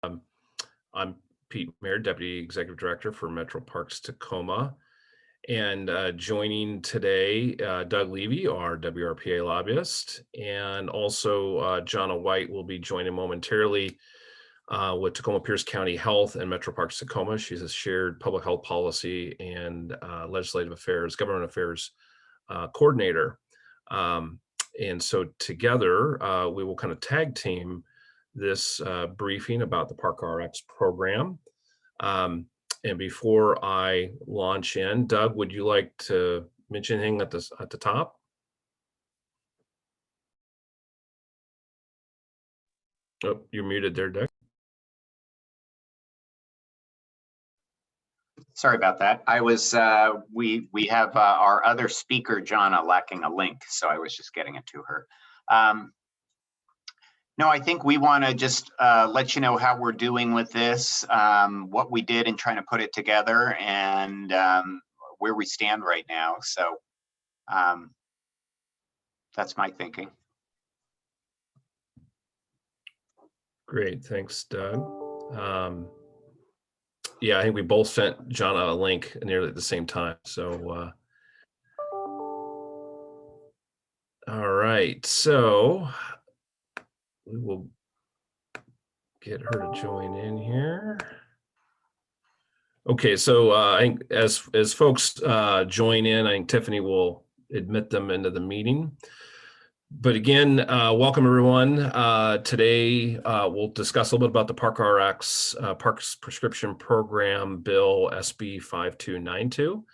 I'm Pete Mayer, Deputy Executive Director for Metro Parks Tacoma. And joining today, Doug Levy, our WRPA lobbyist, and also Jonna White will be joining momentarily with Tacoma Pierce County Health and Metro Parks Tacoma. She's a shared public health policy and legislative affairs, government affairs coordinator. And so together, we will kind of tag team this briefing about the ParkRx program. And before I launch in, Doug, would you like to mention anything at the top? Oh, you're muted there, Doug. Sorry about that. I was, we have our other speaker, Jonna, lacking a link, so I was just getting it to her. No, I think we want to just let you know how we're doing with this, what we did in trying to put it together, and where we stand right now. So that's my thinking. Great, thanks, Doug. Yeah, I think we both sent Jonna a link nearly at the same time. So, all right, so we will get her to join in here. Okay, so I think as folks join in, I think Tiffany will admit them into the meeting. But again, welcome everyone. Today we'll discuss a little bit about the ParkRx Parks Prescription Program Bill SB 5292.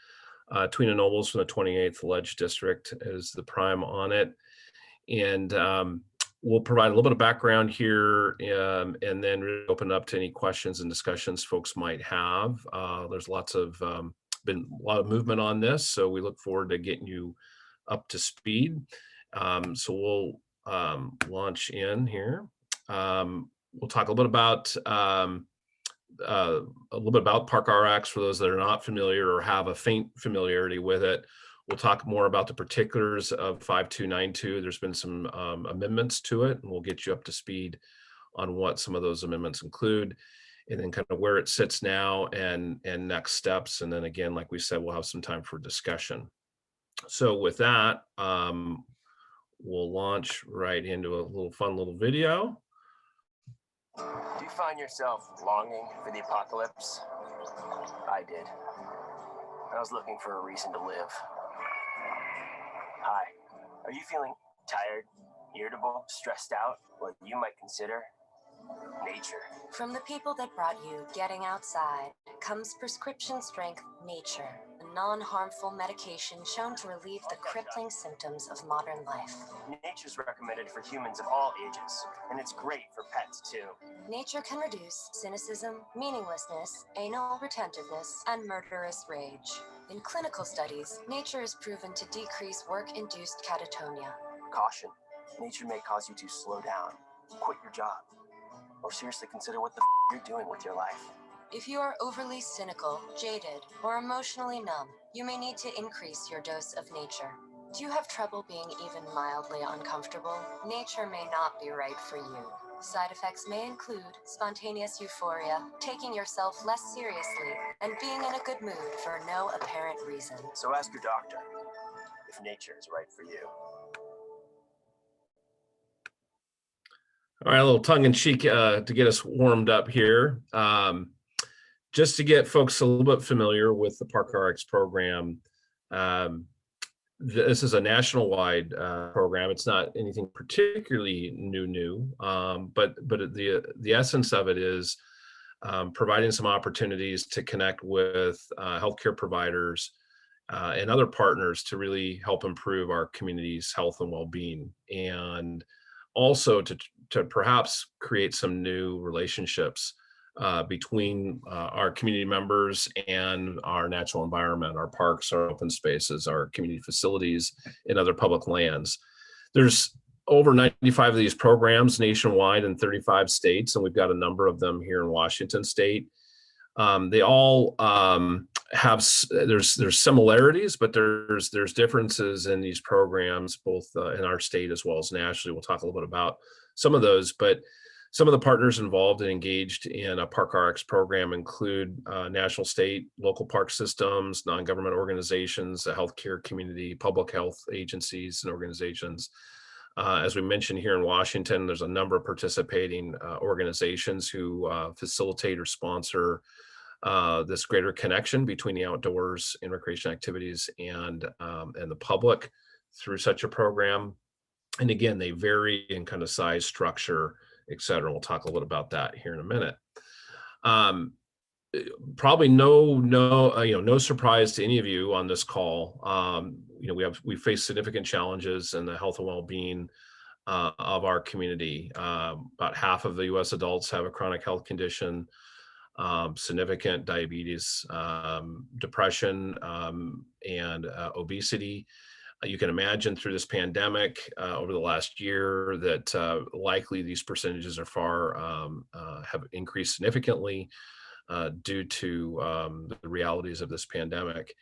Sen Nobles from the 28th Ledge District is the prime on it. And we'll provide a little bit of background here and then really open up to any questions and discussions folks might have. There's been a lot of movement on this, so we look forward to getting you up to speed. So we'll launch in here. We'll talk a little bit about ParkRx for those that are not familiar or have a faint familiarity with it. We'll talk more about the particulars of 5292. There's been some amendments to it, and we'll get you up to speed on what some of those amendments include, and then kind of where it sits now and next steps. And then again, like we said, we'll have some time for discussion. So with that, we'll launch right into a fun little video. Do you find yourself longing for the apocalypse? I did. I was looking for a reason to live. Hi, are you feeling tired, irritable, stressed out? What you might consider nature. From the people that brought you Getting Outside comes prescription strength Nature, a non-harmful medication shown to relieve the crippling symptoms of modern life. Nature's recommended for humans of all ages, and it's great for pets too. Nature can reduce cynicism, meaninglessness, anal retentiveness, and murderous rage. In clinical studies, Nature is proven to decrease work-induced catatonia. Caution, nature may cause you to slow down, quit your job, or seriously consider what the you're doing with your life. If you are overly cynical, jaded, or emotionally numb, you may need to increase your dose of Nature. Do you have trouble being even mildly uncomfortable? Nature may not be right for you. Side effects may include spontaneous euphoria, taking yourself less seriously, and being in a good mood for no apparent reason. So ask your doctor if nature is right for you. All right, a little tongue-in-cheek to get us warmed up here. Just to get folks a little bit familiar with the ParkRx program, this is a national-wide program. It's not anything particularly new, but the essence of it is providing some opportunities to connect with healthcare providers and other partners to really help improve our community's health and well-being, and also to perhaps create some new relationships between our community members and our natural environment, our parks, our open spaces, our community facilities, and other public lands. There's over 95 of these programs nationwide in 35 states, and we've got a number of them here in Washington State. They all have there's similarities, but there's differences in these programs, both in our state as well as nationally. We'll talk a little bit about some of those, but Some of the partners involved and engaged in a ParkRx program include national, state, local park systems, non-government organizations, the healthcare community, public health agencies and organizations. As we mentioned here in Washington, there's a number of participating organizations who facilitate or sponsor this greater connection between the outdoors and recreation activities and the public through such a program. And again, they vary in kind of size, structure, et cetera. We'll talk a little about that here in a minute. Probably no surprise to any of you on this call. We face significant challenges in the health and well-being of our community. About half of the U.S. adults have a chronic health condition, significant diabetes, depression, and obesity. You can imagine through this pandemic over the last year that likely these percentages are have increased significantly due to the realities of this pandemic.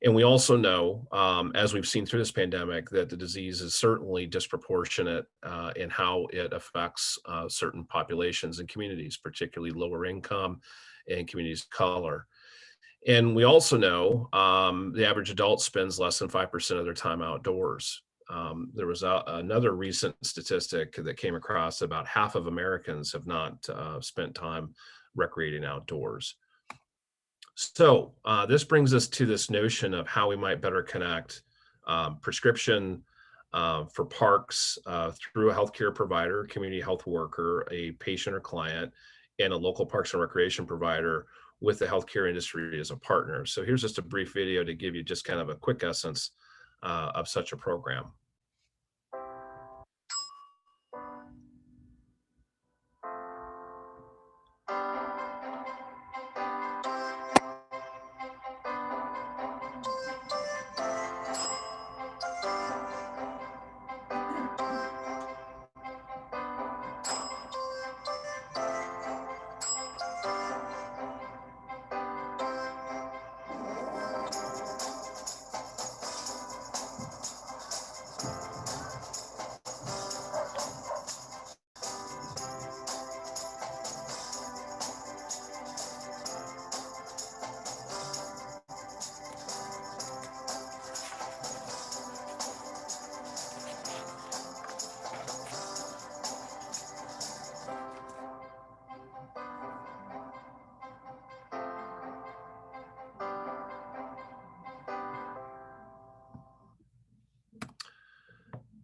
And we also know, as we've seen through this pandemic, that the disease is certainly disproportionate in how it affects certain populations and communities, particularly lower income and communities of color. And we also know the average adult spends less than 5% of their time outdoors. There was another recent statistic that came across: about half of Americans have not spent time recreating outdoors. So this brings us to this notion of how we might better connect prescription for parks through a healthcare provider, community health worker, a patient or client, and a local parks and recreation provider with the healthcare industry as a partner. So here's just a brief video to give you just kind of a quick essence of such a program.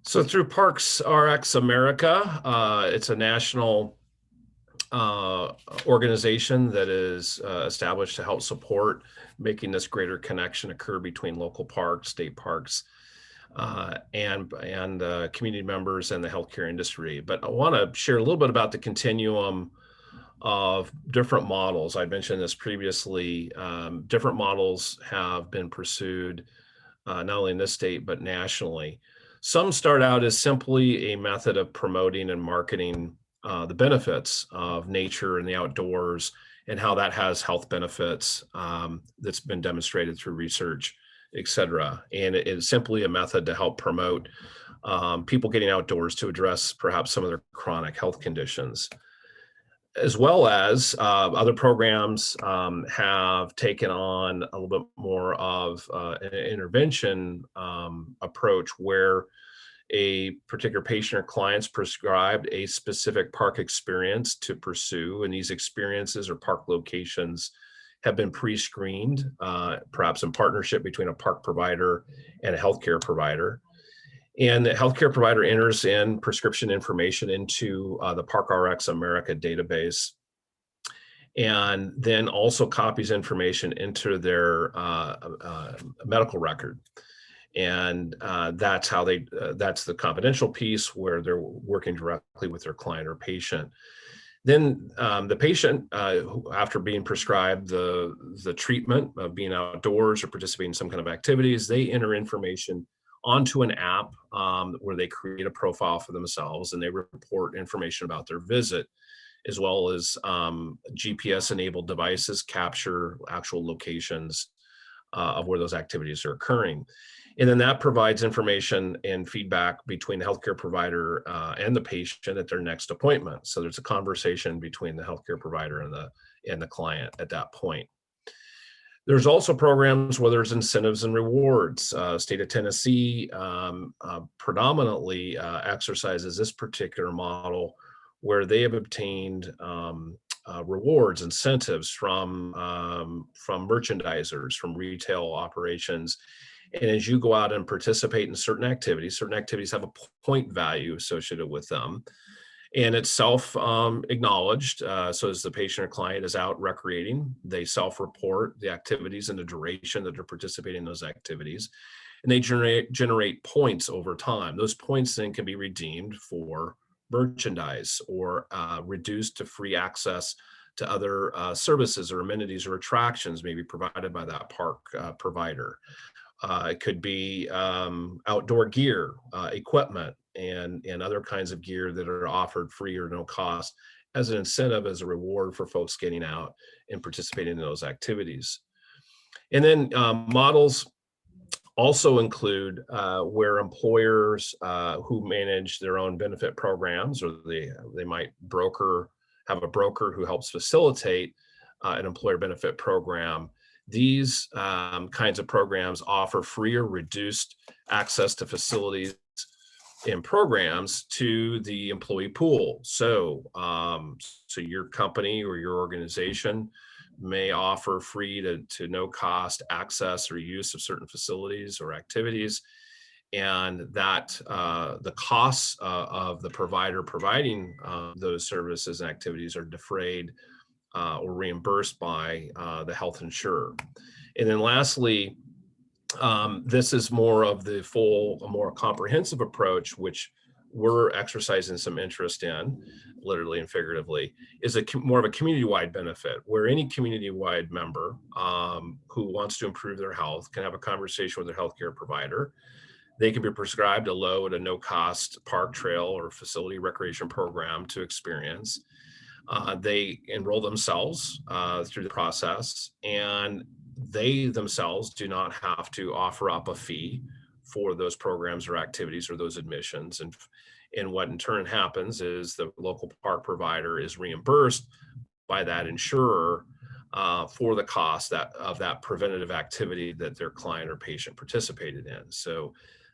So through ParkRx America, it's a national organization that is established to help support making this greater connection occur between local parks, state parks, and community members and the healthcare industry. But I want to share a little bit about the continuum of different models. I mentioned this previously. Different models have been pursued not only in this state, but nationally. Some start out as simply a method of promoting and marketing the benefits of nature and the outdoors and how that has health benefits that's been demonstrated through research, et cetera. And it is simply a method to help promote people getting outdoors to address perhaps some of their chronic health conditions. As well as other programs have taken on a little bit more of an intervention approach where a particular patient or client's prescribed a specific park experience to pursue, and these experiences or park locations have been pre-screened, perhaps in partnership between a park provider and a healthcare provider. And the healthcare provider enters in prescription information into the ParkRx America database, and then also copies information into their medical record. And that's how that's the confidential piece where they're working directly with their client or patient. Then the patient, after being prescribed the treatment of being outdoors or participating in some kind of activities, they enter information onto an app where they create a profile for themselves and they report information about their visit, as well as GPS-enabled devices capture actual locations of where those activities are occurring. And then that provides information and feedback between the healthcare provider and the patient at their next appointment. So there's a conversation between the healthcare provider and the client at that point. There's also programs where there's incentives and rewards. State of Tennessee predominantly exercises this particular model where they have obtained rewards, incentives from merchandisers, from retail operations. And as you go out and participate in certain activities have a point value associated with them. And it's self-acknowledged. So as the patient or client is out recreating, they self-report the activities and the duration that they're participating in those activities. And they generate points over time. Those points then can be redeemed for merchandise or reduced to free access to other services or amenities or attractions maybe provided by that park provider. It could be outdoor gear, equipment, and other kinds of gear that are offered free or no cost as an incentive, as a reward for folks getting out and participating in those activities. And then models also include where employers who manage their own benefit programs, or they might have a broker who helps facilitate an employer benefit program. These kinds of programs offer free or reduced access to facilities and programs to the employee pool. So your company or your organization may offer free to no cost access or use of certain facilities or activities. And that the costs of the provider providing those services and activities are defrayed or reimbursed by the health insurer. And then lastly, this is more of a more comprehensive approach, which we're exercising some interest in, literally and figuratively, is more of a community-wide benefit, where any community-wide member who wants to improve their health can have a conversation with their healthcare provider. They can be prescribed a low at a no-cost park, trail, or facility recreation program to experience. They enroll themselves through the process, and they themselves do not have to offer up a fee for those programs or activities or those admissions. And what in turn happens is the local park provider is reimbursed by that insurer for the cost of that preventative activity that their client or patient participated in. So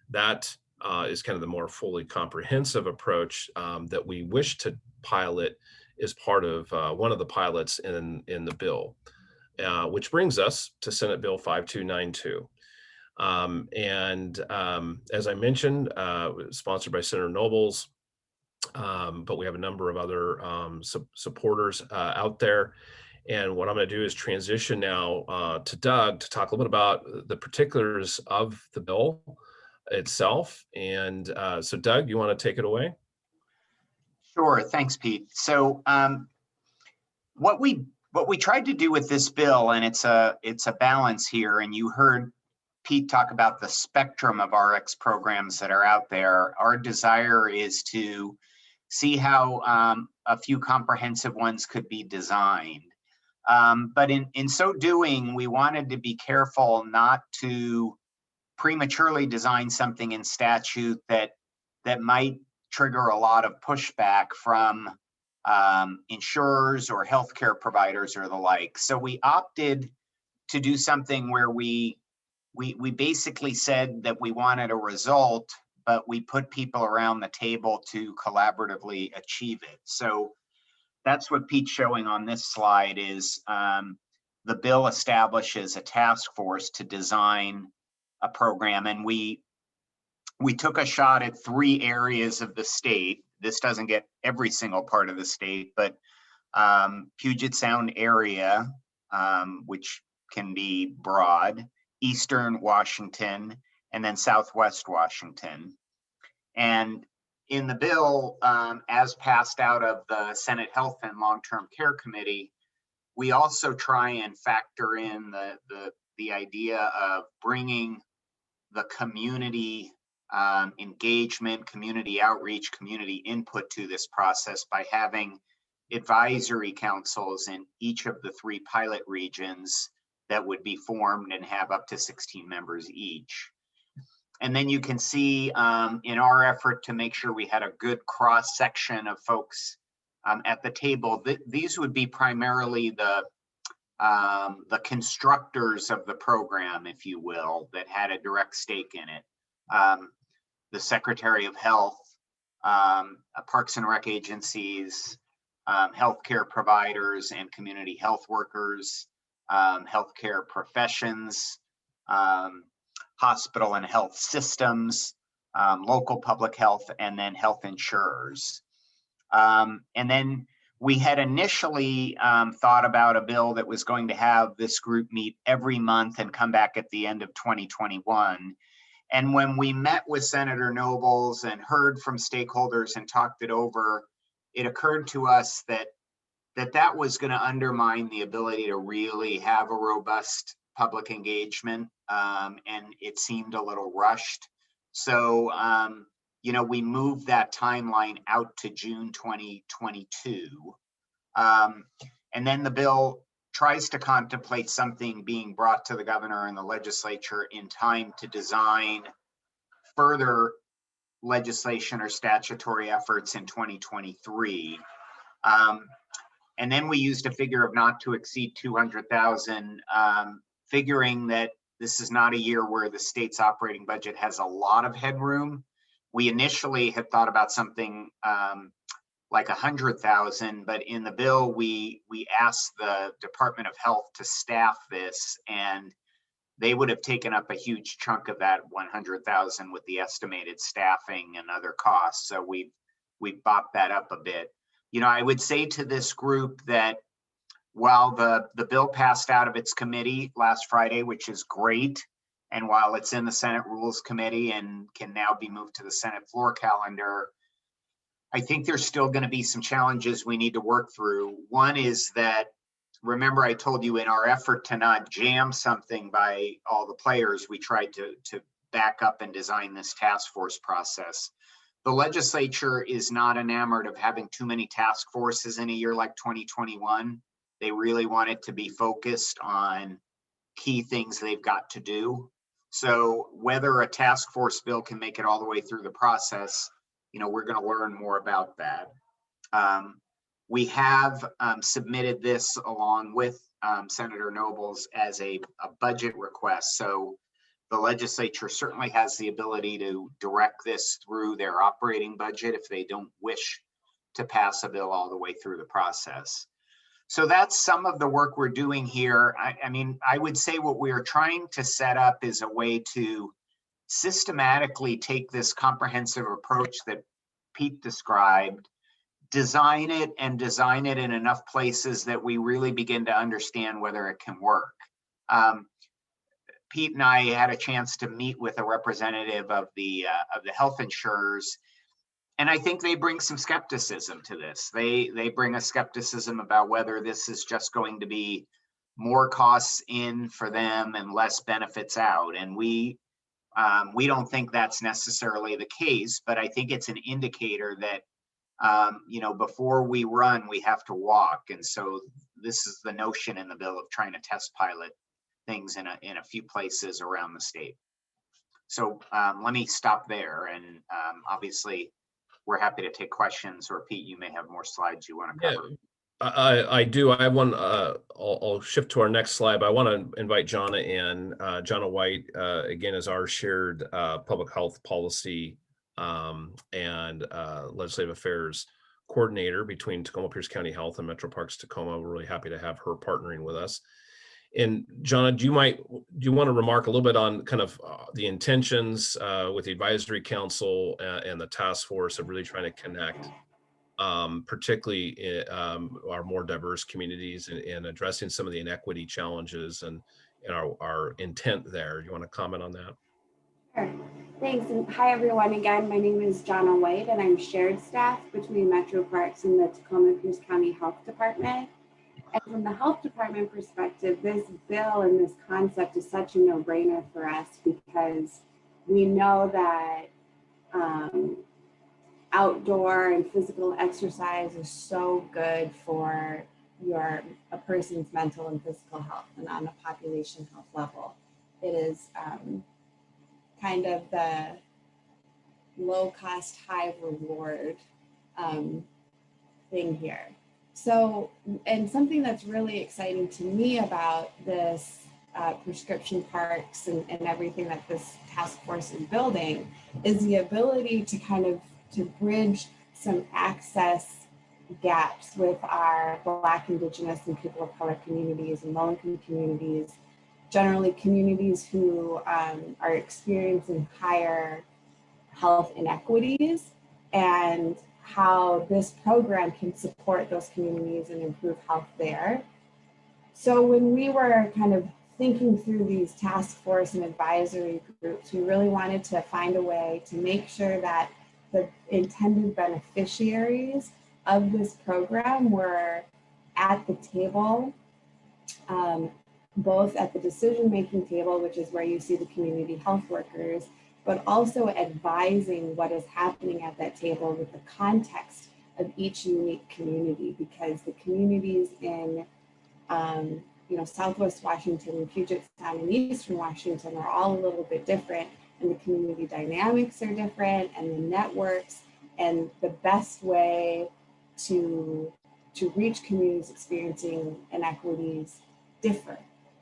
that is kind of the more fully comprehensive approach that we wish to pilot as part of one of the pilots in the bill, which brings us to Senate Bill 5292. As I mentioned, sponsored by Sen Nobles, but we have a number of other supporters out there. And what I'm going to do is transition now to Doug to talk a little bit about the particulars of the bill itself. And so Doug, you want to take it away? Sure, thanks, Pete. So what we tried to do with this bill, and it's a balance here, and you heard Pete talk about the spectrum of RX programs that are out there. Our desire is to see how a few comprehensive ones could be designed. But in so doing, we wanted to be careful not to prematurely design something in statute that might trigger a lot of pushback from insurers or healthcare providers or the like. So we opted to do something where we basically said that we wanted a result, but we put people around the table to collaboratively achieve it. So that's what Pete's showing on this slide is the bill establishes a task force to design a program. And we took a shot at 3 areas of the state. This doesn't get every single part of the state, but Puget Sound area, which can be broad, Eastern Washington, and then Southwest Washington. And in the bill, as passed out of the Senate Health and Long-Term Care Committee, we also try and factor in the idea of bringing the community engagement, community outreach, community input to this process by having advisory councils in each of the 3 pilot regions that would be formed and have up to 16 members each. And then you can see in our effort to make sure we had a good cross section of folks at the table, these would be primarily the constructors of the program, if you will, that had a direct stake in it. The Secretary of Health, Parks and Rec agencies, healthcare providers and community health workers, healthcare professions, hospital and health systems, local public health, and then health insurers. And then we had initially thought about a bill that was going to have this group meet every month and come back at the end of 2021. And when we met with Senator Nobles and heard from stakeholders and talked it over, it occurred to us that that was going to undermine the ability to really have a robust public engagement, and it seemed a little rushed. So, you know, we moved that timeline out to June 2022. And then the bill tries to contemplate something being brought to the governor and the legislature in time to design further legislation or statutory efforts in 2023. And then we used a figure of not to exceed 200,000, figuring that this is not a year where the state's operating budget has a lot of headroom. We initially had thought about something like 100,000, but in the bill, we asked the Department of Health to staff this, and they would have taken up a huge chunk of that 100,000 with the estimated staffing and other costs. So we've bopped that up a bit. You know, I would say to this group that while the bill passed out of its committee last Friday, which is great, and while it's in the Senate Rules Committee and can now be moved to the Senate floor calendar, I think there's still going to be some challenges we need to work through. One is that, remember I told you in our effort to not jam something by all the players, we tried to back up and design this task force process. The legislature is not enamored of having too many task forces in a year like 2021. They really want it to be focused on key things they've got to do. So whether a task force bill can make it all the way through the process, you know, we're going to learn more about that. We have submitted this along with Senator Nobles as a budget request. So the legislature certainly has the ability to direct this through their operating budget if they don't wish to pass a bill all the way through the process. So that's some of the work we're doing here. I mean, I would say what we are trying to set up is a way to systematically take this comprehensive approach that Pete described, design it in enough places that we really begin to understand whether it can work. Pete and I had a chance to meet with a representative of the health insurers, and I think they bring some skepticism to this. They bring a skepticism about whether this is just going to be more costs in for them and less benefits out. And we don't think that's necessarily the case, but I think it's an indicator that you know, before we run, we have to walk. And so this is the notion in the bill of trying to test pilot things in a few places around the state. So let me stop there, and obviously we're happy to take questions, or Pete, you may have more slides you want to cover. Yeah, I do. I have one. I'll shift to our next slide, but I want to invite Jonna in. Jonna White, again, is our shared public health policy and legislative affairs coordinator between Tacoma Pierce County Health and Metro Parks Tacoma. We're really happy to have her partnering with us. And Jonna, do you want to remark a little bit on kind of the intentions with the advisory council and the task force of really trying to connect, particularly our more diverse communities and addressing some of the inequity challenges and our intent there? Do you want to comment on that? Sure. Thanks. And hi, everyone. Again, my name is Jonna White, and I'm shared staff between Metro Parks and the Tacoma Pierce County Health Department. And from the health department perspective, this bill and this concept is such a no-brainer for us because we know that outdoor and physical exercise is so good for a person's mental and physical health and on a population health level. It is kind of the low cost, high reward thing here. So, and something that's really exciting to me about this prescription parks and everything that this task force is building is the ability to kind of to bridge some access gaps with our Black, Indigenous, and people of color communities and low-income communities, generally communities who are experiencing higher health inequities, and how this program can support those communities and improve health there. So when we were kind of thinking through these task force and advisory groups, we really wanted to find a way to make sure that the intended beneficiaries of this program were at the table, both at the decision-making table, which is where you see the community health workers, but also advising what is happening at that table with the context of each unique community, because the communities in Southwest Washington and Puget Sound and Eastern Washington are all a little bit different, and the community dynamics are different, and the networks, and the best way to reach communities experiencing inequities differ.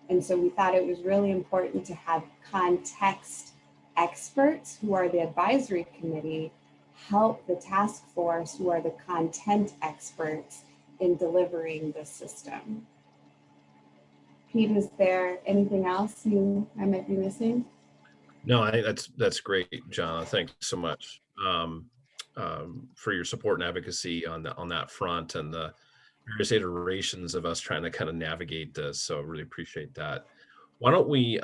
And so we thought it was really important to have context experts, who are the advisory committee, help the task force, who are the content experts, in delivering this system. Pete, is there anything else I might be missing? No, I think that's great, Jonna. Thanks so much for your support and advocacy on that front, and the various iterations of us trying to kind of navigate this. So I really appreciate that. Why don't we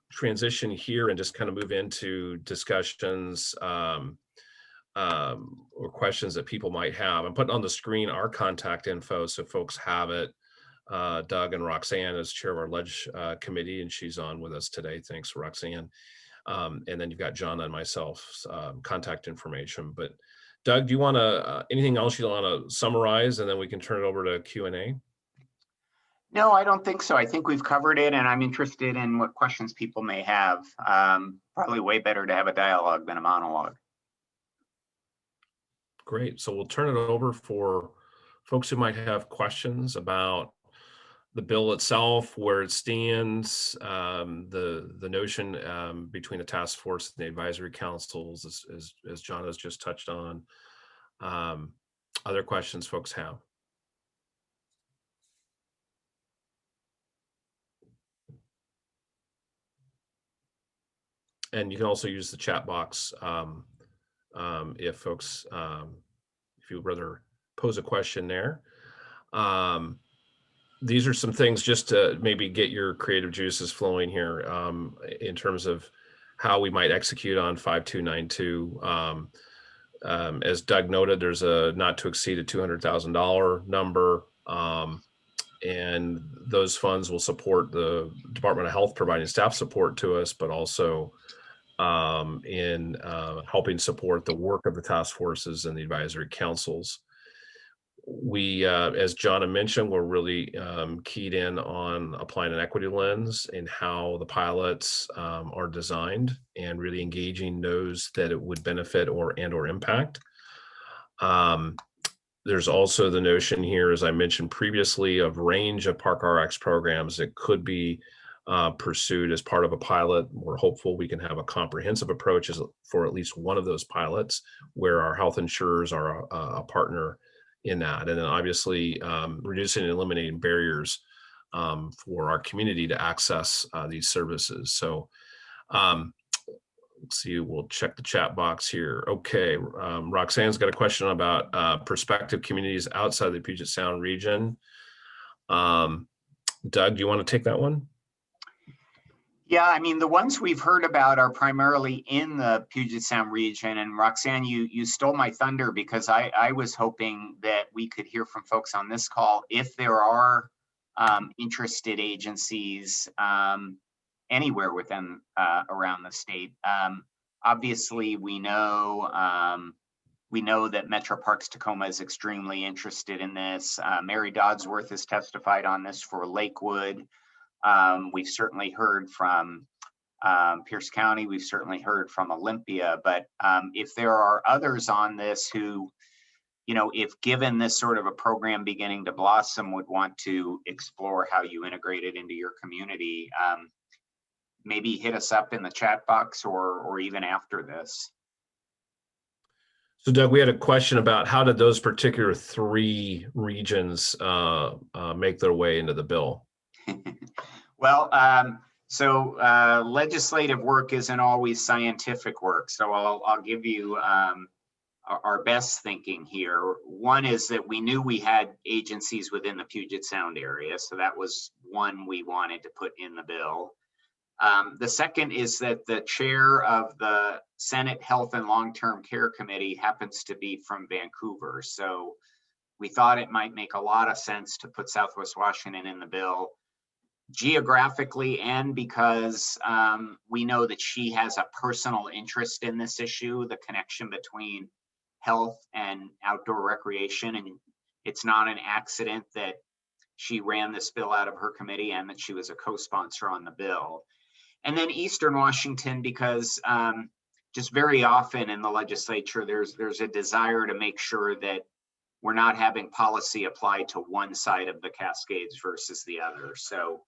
transition here and just kind of move into discussions or questions that people might have. I'm putting on the screen our contact info so folks have it. Doug and Roxanne is chair of our Ledge committee, and she's on with us today. Thanks, Roxanne. And then you've got Jonna and myself's contact information. But Doug, do you want to, anything else you want to summarize, and then we can turn it over to Q&A? No, I don't think so. I think we've covered it, and I'm interested in what questions people may have. Probably way better to have a dialogue than a monologue. Great. So we'll turn it over for folks who might have questions about the bill itself, where it stands, the notion between the task force and the advisory councils, as John has just touched on. Other questions folks have? And you can also use the chat box if folks, if you would rather pose a question there. These are some things just to maybe get your creative juices flowing here in terms of how we might execute on 5292. As Doug noted, there's a not to exceed a $200,000 number. And those funds will support the Department of Health providing staff support to us, but also in helping support the work of the task forces and the advisory councils. We, as Jonna mentioned, we're really keyed in on applying an equity lens in how the pilots are designed, and really engaging those that it would benefit or impact. There's also the notion here, as I mentioned previously, of range of ParkRx programs that could be pursued as part of a pilot. We're hopeful we can have a comprehensive approach for at least one of those pilots, where our health insurers are a partner in that. And then obviously reducing and eliminating barriers for our community to access these services. So let's see, we'll check the chat box here. Okay, Roxanne's got a question about prospective communities outside the Puget Sound region. Doug, do you want to take that one? Yeah, I mean, the ones we've heard about are primarily in the Puget Sound region. And Roxanne, you stole my thunder, because I was hoping that we could hear from folks on this call if there are interested agencies anywhere within around the state. Obviously, we know that Metro Parks Tacoma is extremely interested in this. Mary Dodsworth has testified on this for Lakewood. We've certainly heard from Pierce County, we've certainly heard from Olympia, but if there are others on this who, you know, if given this sort of a program beginning to blossom, would want to explore how you integrate it into your community, maybe hit us up in the chat box or even after this. So Doug, we had a question about how did those particular 3 regions make their way into the bill? Well, so legislative work isn't always scientific work. So I'll give you our best thinking here. One is that we knew we had agencies within the Puget Sound area. So that was one we wanted to put in the bill. The second is that the chair of the Senate Health and Long-Term Care Committee happens to be from Vancouver. So we thought it might make a lot of sense to put Southwest Washington in the bill, geographically, and because we know that she has a personal interest in this issue, the connection between health and outdoor recreation. And it's not an accident that she ran this bill out of her committee and that she was a co-sponsor on the bill. And then Eastern Washington, because just very often in the legislature, there's a desire to make sure that we're not having policy applied to one side of the Cascades versus the other. So,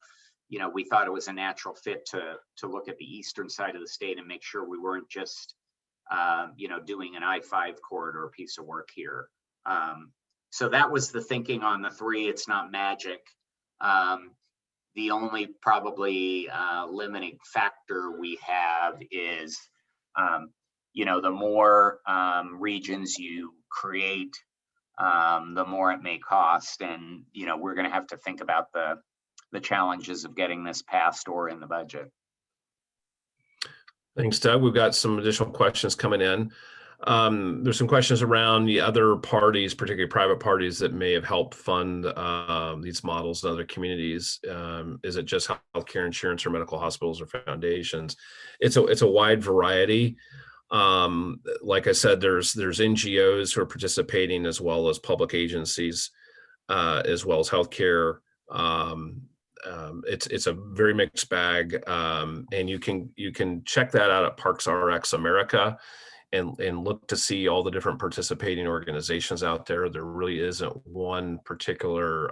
you know, we thought it was a natural fit to look at the eastern side of the state and make sure we weren't just, you know, doing an I-5 corridor piece of work here. So that was the thinking on the 3. It's not magic. The only probably limiting factor we have is, you know, the more regions you create, the more it may cost. And, you know, we're going to have to think about the challenges of getting this passed or in the budget. Thanks, Doug. We've got some additional questions coming in. There's some questions around the other parties, particularly private parties that may have helped fund these models in other communities. Is it just healthcare insurance or medical hospitals or foundations? It's a wide variety. Like I said, there's NGOs who are participating, as well as public agencies, as well as healthcare. It's a very mixed bag, and you can check that out at ParkRx America and look to see all the different participating organizations out there. There really isn't one particular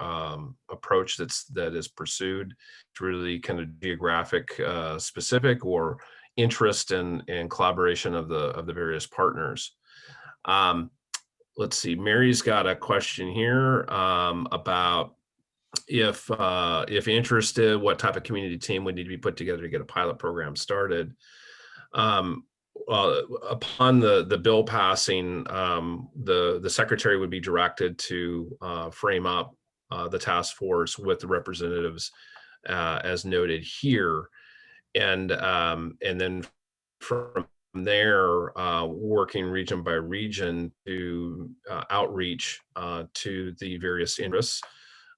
approach that is pursued. It's really kind of geographic specific or interest in collaboration of the various partners. Let's see, Mary's got a question here about if interested, what type of community team would need to be put together to get a pilot program started. Upon the bill passing, the secretary would be directed to frame up the task force with the representatives as noted here, and then from there, working region by region to outreach to the various interests,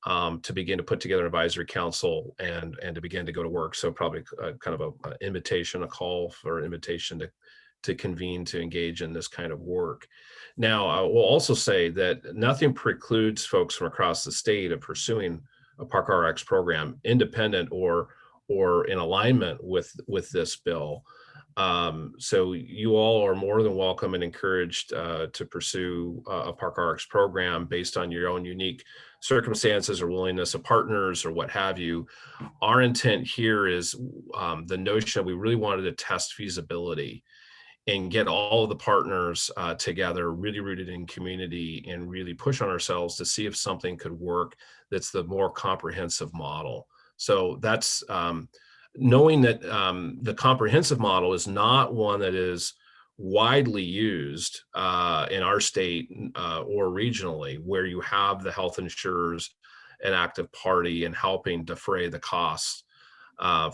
to begin to put together an advisory council and to begin to go to work. So probably kind of an invitation, a call for invitation to convene to engage in this kind of work. Now, I will also say that nothing precludes folks from across the state of pursuing a ParkRx program, independent or in alignment with this bill. So you all are more than welcome and encouraged to pursue a ParkRx program based on your own unique circumstances or willingness of partners or what have you. Our intent here is the notion that we really wanted to test feasibility and get all of the partners together, really rooted in community, and really push on ourselves to see if something could work that's the more comprehensive model. So that's knowing that the comprehensive model is not one that is widely used in our state or regionally, where you have the health insurers an active party in helping defray the costs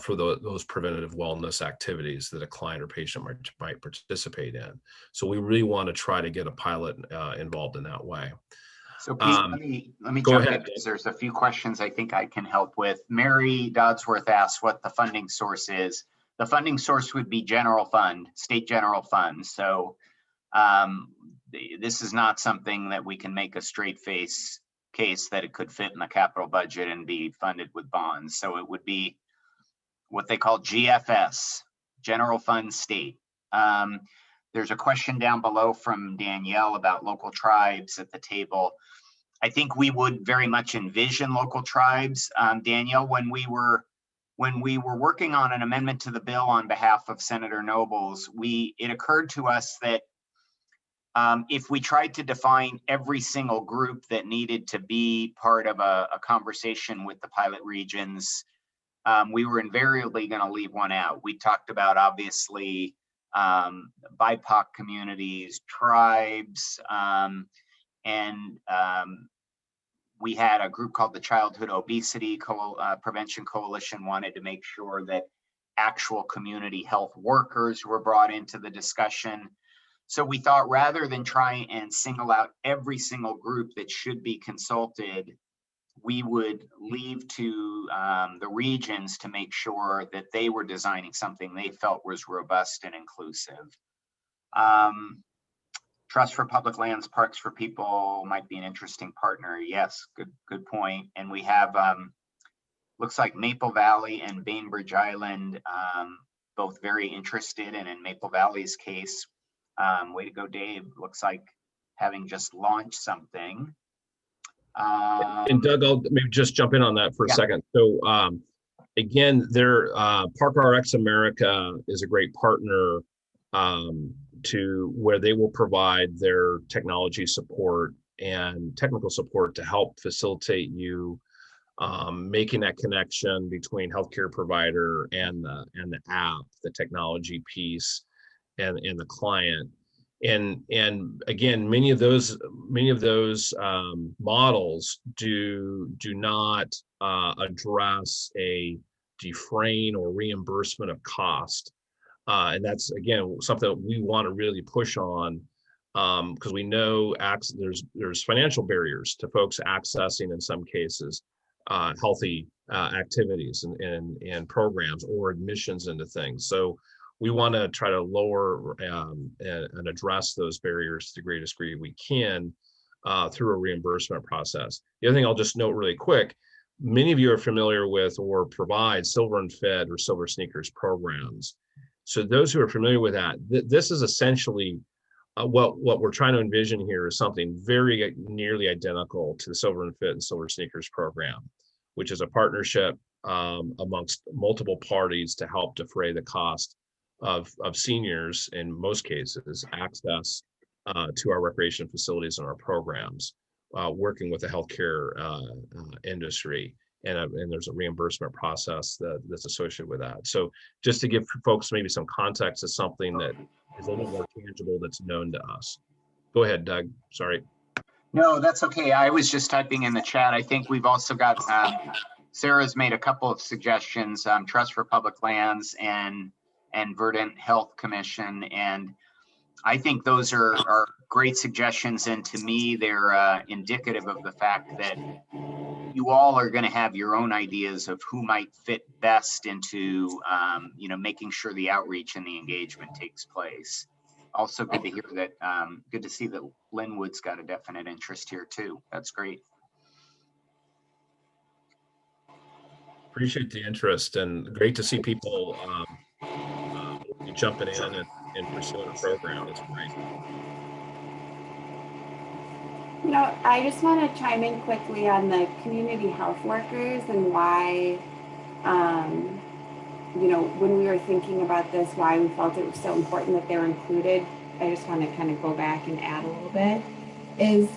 for those preventative wellness activities that a client or patient might participate in. So we really want to try to get a pilot involved in that way. So Pete, let me jump in, because there's a few questions I think I can help with. Mary Dodsworth asked what the funding source is. The funding source would be general fund, state general fund. So this is not something that we can make a straight face case that it could fit in the capital budget and be funded with bonds. So it would be what they call GFS, general fund, state. There's a question down below from Danielle about local tribes at the table. I think we would very much envision local tribes. Danielle, when we were working on an amendment to the bill on behalf of Senator Nobles, it occurred to us that if we tried to define every single group that needed to be part of a conversation with the pilot regions, we were invariably going to leave one out. We talked about, obviously, BIPOC communities, tribes, and we had a group called the Childhood Obesity Prevention Coalition wanted to make sure that actual community health workers were brought into the discussion. So we thought, rather than try and single out every single group that should be consulted, we would leave to the regions to make sure that they were designing something they felt was robust and inclusive. Trust for Public Lands, Parks for People might be an interesting partner. Yes, good point. And we have, looks like Maple Valley and Bainbridge Island, both very interested. And in Maple Valley's case, way to go, Dave. Looks like having just launched something. And Doug, I'll maybe just jump in on that for a second. So again, ParkRx America is a great partner to where they will provide their technology support and technical support to help facilitate you making that connection between healthcare provider and the app, the technology piece, and the client. And again, many of those models do not address a defraying or reimbursement of cost, and that's again something that we want to really push on, because we know there's financial barriers to folks accessing, in some cases, healthy activities and programs or admissions into things. So we want to try to lower and address those barriers to the greatest degree we can through a reimbursement process. The other thing I'll just note really quick, many of you are familiar with or provide Silver and Fed or Silver Sneakers programs. So those who are familiar with that, this is essentially what we're trying to envision here is something very nearly identical to the Silver and Fit and Silver Sneakers program, which is a partnership amongst multiple parties to help defray the cost of seniors, in most cases, access to our recreation facilities and our programs, working with the healthcare industry. And there's a reimbursement process that's associated with that. So just to give folks maybe some context to something that is a little more tangible that's known to us. Go ahead, Doug. Sorry. No, that's okay. I was just typing in the chat. I think we've also got, Sarah's made a couple of suggestions, Trust for Public Lands and Verdant Health Commission. And I think those are great suggestions. And to me, they're indicative of the fact that you all are going to have your own ideas of who might fit best into, making sure the outreach and the engagement takes place. Also good to hear that, good to see that Linwood's got a definite interest here too. That's great. Appreciate the interest, and great to see people jumping in and pursuing a program. It's great. I just want to chime in quickly on the community health workers and why, when we were thinking about this, why we felt it was so important that they were included. I just want to kind of go back and add a little bit is,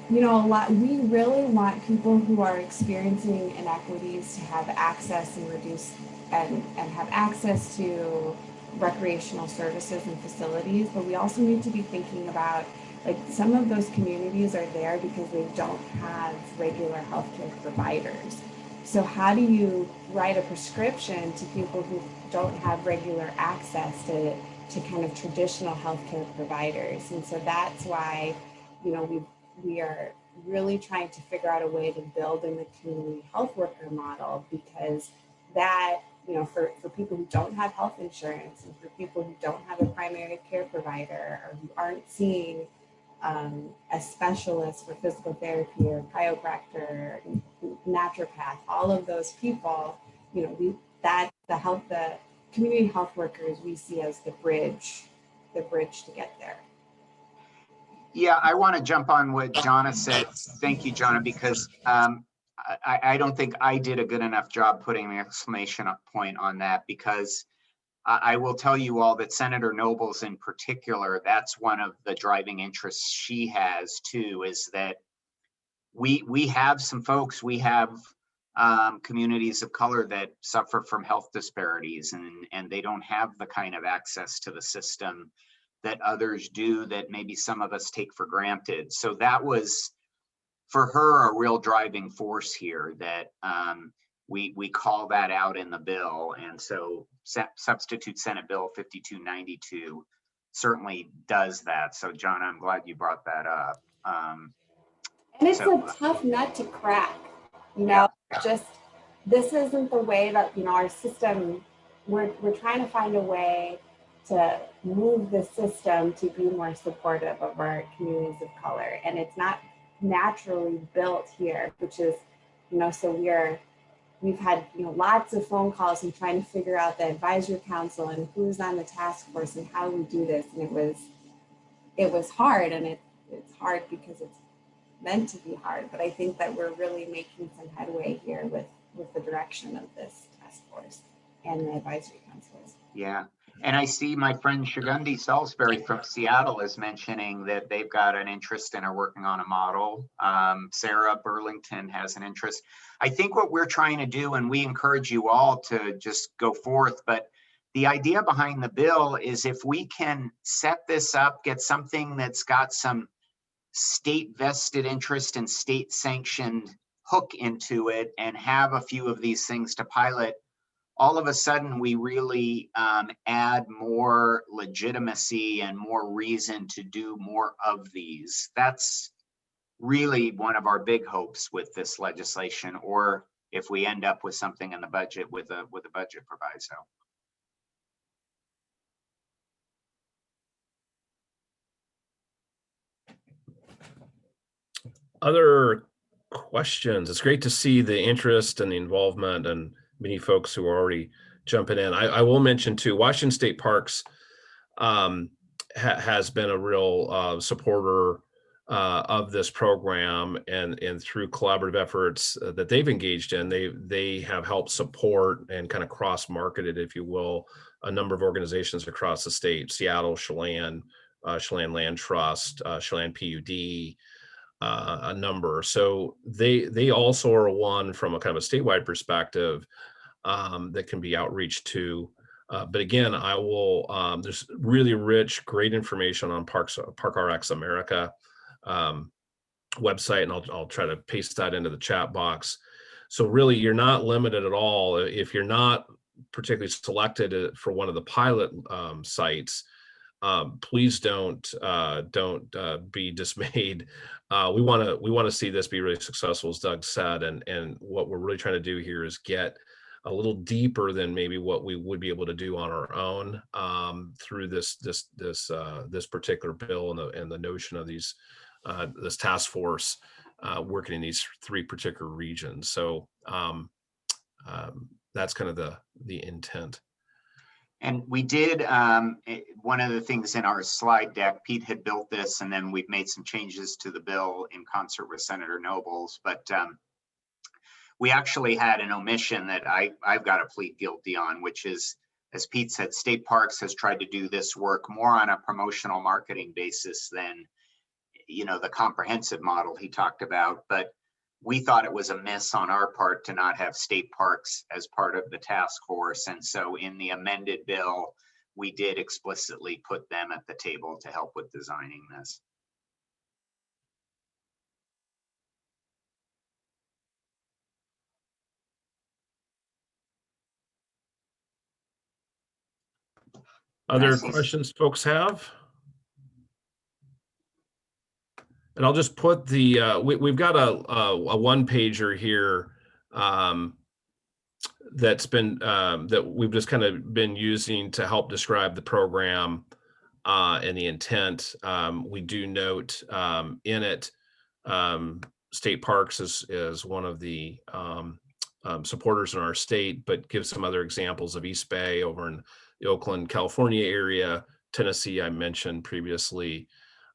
we really want people who are experiencing inequities to have access and reduce and have access to recreational services and facilities, but we also need to be thinking about, like, some of those communities are there because they don't have regular healthcare providers. So how do you write a prescription to people who don't have regular access to kind of traditional healthcare providers? And so that's why, we are really trying to figure out a way to build in the community health worker model, because that, for people who don't have health insurance and for people who don't have a primary care provider or who aren't seeing a specialist for physical therapy or chiropractor, naturopath, all of those people, the community health workers we see as the bridge to get there. Yeah, I want to jump on what Jonna said. Thank you, Jonna, because I don't think I did a good enough job putting an exclamation point on that, because I will tell you all that Senator Nobles in particular, that's one of the driving interests she has too, is that we have some folks, we have communities of color that suffer from health disparities, and they don't have the kind of access to the system that others do, that maybe some of us take for granted. So that was, for her, a real driving force here, that we call that out in the bill. And so substitute Senate Bill 5292 certainly does that. So Jonna, I'm glad you brought that up. And it's a tough nut to crack, you know, just, this isn't the way that, you know, our system, we're trying to find a way to move the system to be more supportive of our communities of color. And it's not naturally built here, which is, you know, so we've had, you know, lots of phone calls and trying to figure out the advisory council and who's on the task force and how we do this. And it was hard, and it's hard because it's meant to be hard, but I think that we're really making some headway here with the direction of this task force and the advisory councils. Yeah, and I see my friend Shagundi Salisbury from Seattle is mentioning that they've got an interest and are working on a model. Sarah Burlington has an interest. I think what we're trying to do, and we encourage you all to just go forth, but the idea behind the bill is if we can set this up, get something that's got some state vested interest and state sanctioned hook into it, and have a few of these things to pilot, all of a sudden we really add more legitimacy and more reason to do more of these. That's really one of our big hopes with this legislation, or if we end up with something in the budget with a budget proviso. Other questions? It's great to see the interest and the involvement and many folks who are already jumping in. I will mention too, Washington State Parks has been a real supporter of this program, and through collaborative efforts that they've engaged in, they have helped support and kind of cross-marketed, if you will, a number of organizations across the state: Seattle, Chelan Land Trust, Chelan PUD, a number. So they also are one from a kind of a statewide perspective that can be outreach to. But again, I will, there's really rich, great information on ParkRx America website, and I'll try to paste that into the chat box. So really, you're not limited at all. If you're not particularly selected for one of the pilot sites, please don't be dismayed. We want to see this be really successful, as Doug said, and what we're really trying to do here is get a little deeper than maybe what we would be able to do on our own through this particular bill and the notion of these this task force working in these three particular regions. So that's kind of the intent. And we did, one of the things in our slide deck, Pete had built this, and then we've made some changes to the bill in concert with Senator Nobles, but we actually had an omission that I've got to plead guilty on, which is, as Pete said, State Parks has tried to do this work more on a promotional marketing basis than, you know, the comprehensive model he talked about. But we thought it was a miss on our part to not have state parks as part of the task force. And so in the amended bill, we did explicitly put them at the table to help with designing this. Other questions folks have? And I'll just put the, we've got a one pager here that's been, that we've just kind of been using to help describe the program and the intent. We do note in it, State Parks is one of the supporters in our state, but give some other examples of East Bay over in the Oakland, California area, Tennessee, I mentioned previously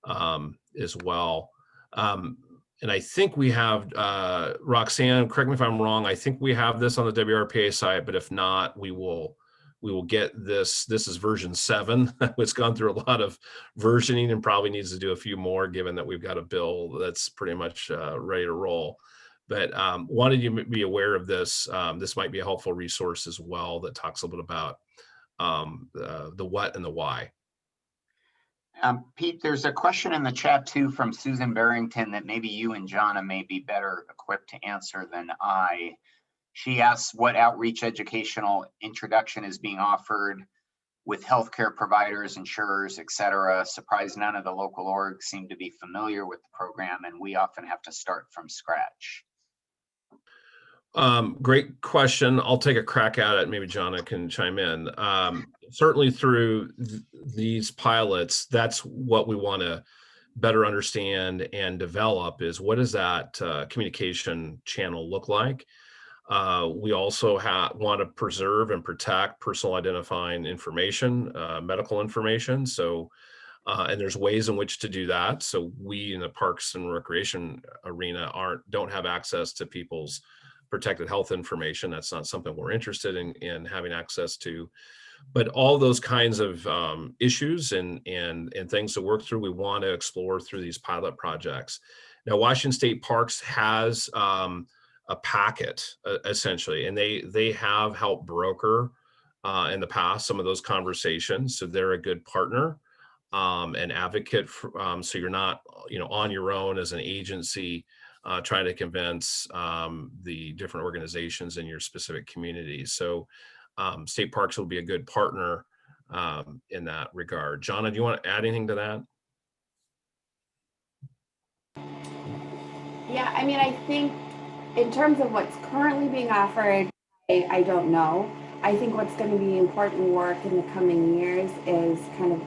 as well. And I think we have, Roxanne, correct me if I'm wrong, I think we have this on the WRPA site, but if not, we will get this. This is version 7. It's gone through a lot of versioning and probably needs to do a few more, given that we've got a bill that's pretty much ready to roll. But wanted you to be aware of this. This might be a helpful resource as well that talks a little bit about the what and the why. Pete, there's a question in the chat too from Susan Barrington that maybe you and Jonna may be better equipped to answer than I. She asks what outreach educational introduction is being offered with healthcare providers, insurers, et cetera. Surprised none of the local orgs seem to be familiar with the program, and we often have to start from scratch. Great question. I'll take a crack at it. Maybe Jonna can chime in. Certainly through these pilots, that's what we want to better understand and develop is what does that communication channel look like? We also want to preserve and protect personal identifying information, medical information. So, and there's ways in which to do that. So we in the parks and recreation arena don't have access to people's protected health information. That's not something we're interested in having access to. But all those kinds of issues and things to work through, we want to explore through these pilot projects. Now, Washington State Parks has a packet essentially, and they have helped broker in the past some of those conversations. So they're a good partner and advocate for, so you're not on your own as an agency trying to convince the different organizations in your specific community. So state parks will be a good partner in that regard. Jonna, do you want to add anything to that? Yeah, I mean, I think in terms of what's currently being offered, I don't know. I think what's going to be important work in the coming years is kind of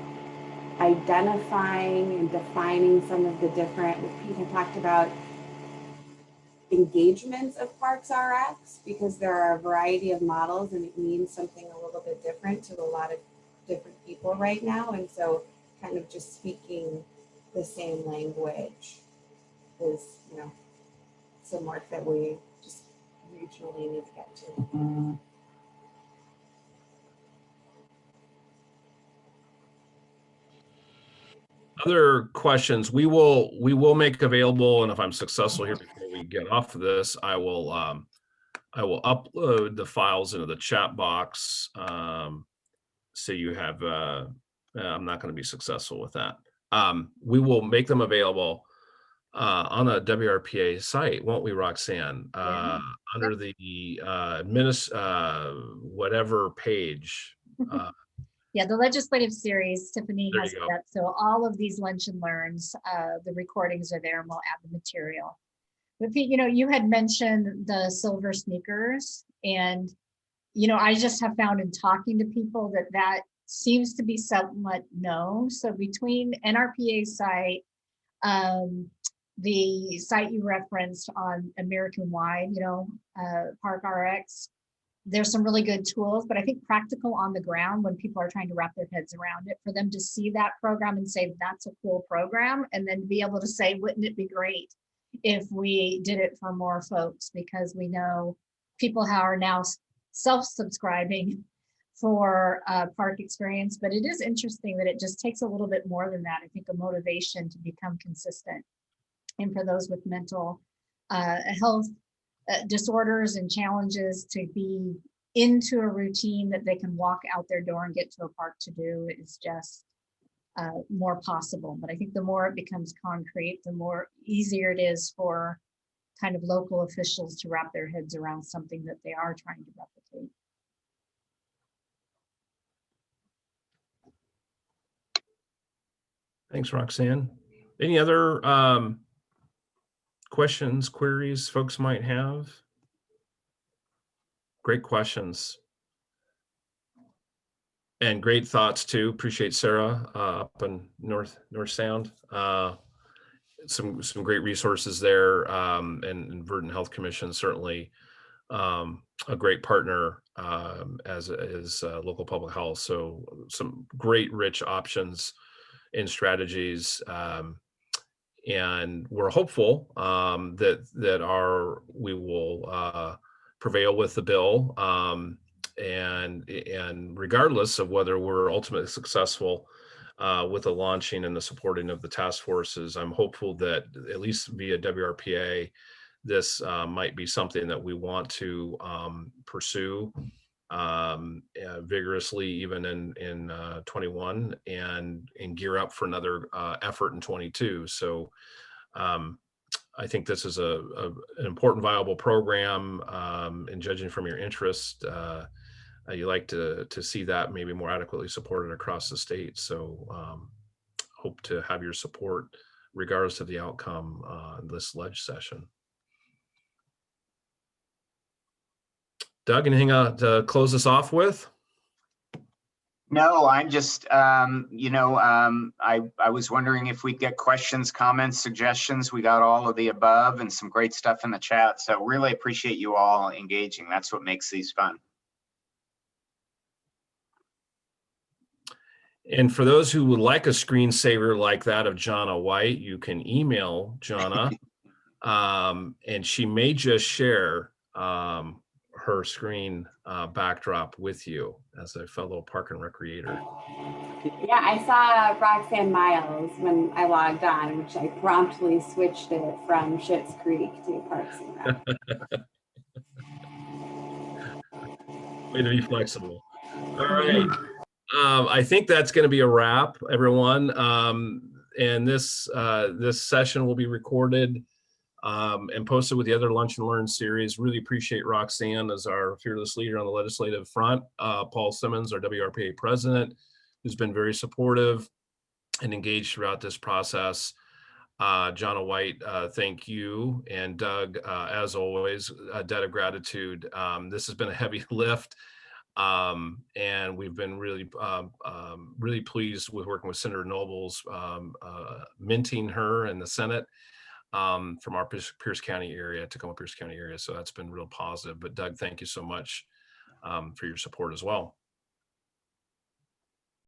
identifying and defining some of the different, what Pete had talked about, engagements of ParkRx, because there are a variety of models and it means something a little bit different to a lot of different people right now. And so kind of just speaking the same language is, some work that we just regionally need to get to. Other questions we will make available, and if I'm successful here before we get off of this, I will upload the files into the chat box. So you have I'm not going to be successful with that. We will make them available on a WRPA site, won't we, Roxanne? Yeah. Under the whatever page. Yeah, the legislative series, Tiffany There has you go. that. So all of these lunch and learns, the recordings are there and we'll add the material. But Pete, you had mentioned the silver sneakers, and, I just have found in talking to people that seems to be somewhat known. So between NRPA site, the site you referenced on American Wide, ParkRx, there's some really good tools, but I think practical on the ground when people are trying to wrap their heads around it, for them to see that program and say, that's a cool program. And then be able to say, wouldn't it be great if we did it for more folks? Because we know people how are now self-subscribing for park experience, but it is interesting that it just takes a little bit more than that. I think a motivation to become consistent. And for those with mental health disorders and challenges, to be into a routine that they can walk out their door and get to a park to do is just more possible. But I think the more it becomes concrete, the more easier it is for kind of local officials to wrap their heads around something that they are trying to replicate. Thanks, Roxanne. Any other questions, queries folks might have? Great questions. And great thoughts too. Appreciate Sarah up in North Sound. Some great resources there, and Verdant Health Commission certainly a great partner as is local public health. So some great rich options and strategies. And we're hopeful that we will prevail with the bill. And regardless of whether we're ultimately successful with the launching and the supporting of the task forces, I'm hopeful that at least via WRPA, this might be something that we want to pursue vigorously, even in 21, and gear up for another effort in 22. So I think this is an important, viable program, and judging from your interest, you like to see that maybe more adequately supported across the state. So hope to have your support regardless of the outcome this ledge session. Doug, anything to close us off with? No, I'm just, I was wondering if we'd get questions, comments, suggestions. We got all of the above and some great stuff in the chat. So really appreciate you all engaging. That's what makes these fun. And for those who would like a screensaver like that of Jonna White, you can email Jonna, and she may just share her screen backdrop with you as a fellow park and recreator. Yeah, I saw Roxanne Miles when I logged on, which I promptly switched it from Schitt's Creek to Parks and Rec. Way to be flexible. All right. I think that's going to be a wrap, everyone. And this session will be recorded and posted with the other Lunch and Learn series. Really appreciate Roxanne as our fearless leader on the legislative front. Paul Simmons, our WRPA president, who's been very supportive and engaged throughout this process. Jonna White, thank you. And Doug, as always, a debt of gratitude. This has been a heavy lift. And we've been really pleased with working with Senator Nobles, minting her in the Senate from our Pierce County area, Tacoma Pierce County area. So that's been real positive. But Doug, thank you so much for your support as well.